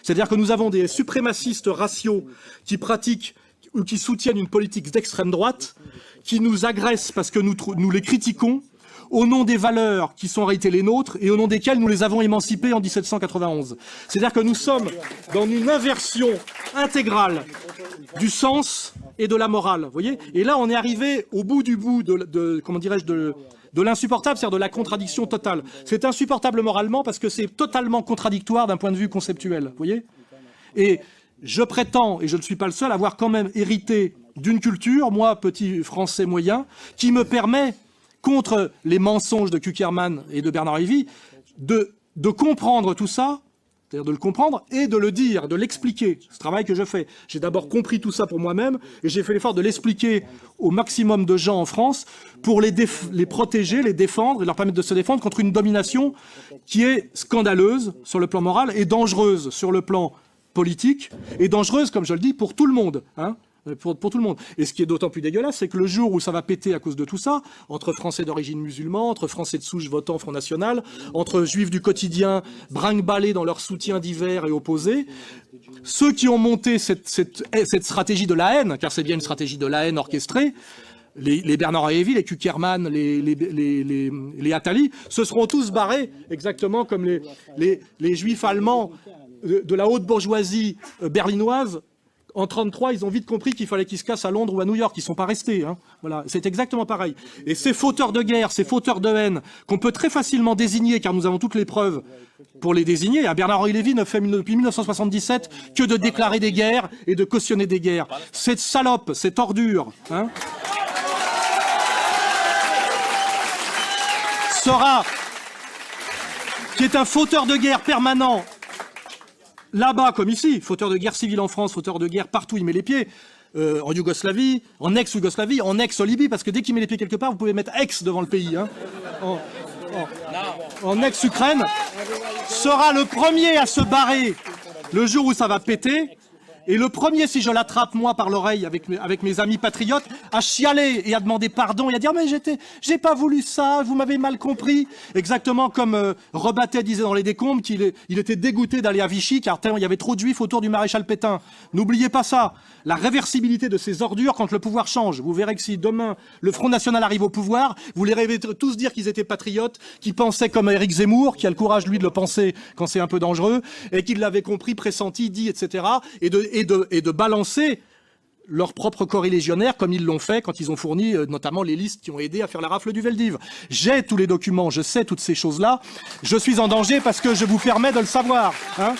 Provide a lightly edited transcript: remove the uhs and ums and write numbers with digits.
C'est-à-dire que nous avons des suprémacistes raciaux qui pratiquent ou qui soutiennent une politique d'extrême droite, qui nous agressent parce que nous les critiquons, au nom des valeurs qui sont en réalité les nôtres et au nom desquelles nous les avons émancipés en 1791. C'est-à-dire que nous sommes dans une inversion intégrale du sens et de la morale, vous voyez. Et là, on est arrivé au bout du bout comment dirais-je, de l'insupportable, c'est-à-dire de la contradiction totale. C'est insupportable moralement parce que c'est totalement contradictoire d'un point de vue conceptuel, vous voyez. Et je prétends, et je ne suis pas le seul, avoir quand même hérité d'une culture, moi, petit français moyen, qui me permet, contre les mensonges de Kuckerman et de Bernard Lévy, de comprendre tout ça, c'est-à-dire de le comprendre et de le dire, de l'expliquer. C'est ce travail que je fais. J'ai d'abord compris tout ça pour moi-même et j'ai fait l'effort de l'expliquer au maximum de gens en France pour les protéger, les défendre et leur permettre de se défendre contre une domination qui est scandaleuse sur le plan moral et dangereuse sur le plan politique et dangereuse, comme je le dis, pour tout le monde, hein. Pour tout le monde. Et ce qui est d'autant plus dégueulasse, c'est que le jour où ça va péter à cause de tout ça, entre Français d'origine musulmane, entre Français de souche votant Front National, entre Juifs du quotidien brinque-ballés dans leur soutien divers et opposés, ceux qui ont monté cette stratégie de la haine, car c'est bien une stratégie de la haine orchestrée, les Bernard Lévy, les Kuckerman, les Attali, se seront tous barrés, exactement comme les Juifs allemands de la haute bourgeoisie berlinoise. En 1933, ils ont vite compris qu'il fallait qu'ils se cassent à Londres ou à New York. Ils ne sont pas restés. Hein. Voilà, c'est exactement pareil. Et ces fauteurs de guerre, ces fauteurs de haine, qu'on peut très facilement désigner, car nous avons toutes les preuves pour les désigner. Bernard-Henri Lévy ne fait depuis 1977 que de déclarer des guerres et de cautionner des guerres. Cette salope, cette ordure, hein, qui est un fauteur de guerre permanent, là-bas comme ici, fauteur de guerre civile en France, fauteur de guerre partout, il met les pieds, en Yougoslavie, en ex-Yougoslavie, en ex-Libye, parce que dès qu'il met les pieds quelque part, vous pouvez mettre ex devant le pays. Hein. En ex-Ukraine, sera le premier à se barrer le jour où ça va péter, et le premier, si je l'attrape, moi, par l'oreille, avec mes amis patriotes, à chialer et à demander pardon et à dire « mais j'ai pas voulu ça, vous m'avez mal compris ». Exactement comme Rebattet disait dans Les Décombres qu'il était dégoûté d'aller à Vichy car il y avait trop de juifs autour du maréchal Pétain. N'oubliez pas ça, la réversibilité de ces ordures quand le pouvoir change. Vous verrez que si demain le Front National arrive au pouvoir, vous les rêvez tous dire qu'ils étaient patriotes, qu'ils pensaient comme Éric Zemmour, qui a le courage, lui, de le penser quand c'est un peu dangereux, et qu'il l'avait compris, pressenti, dit, etc., et de balancer leurs propres corps-légionnaires comme ils l'ont fait quand ils ont fourni notamment les listes qui ont aidé à faire la rafle du Veldiv. J'ai tous les documents, je sais toutes ces choses-là. Je suis en danger parce que je vous permets de le savoir. Hein.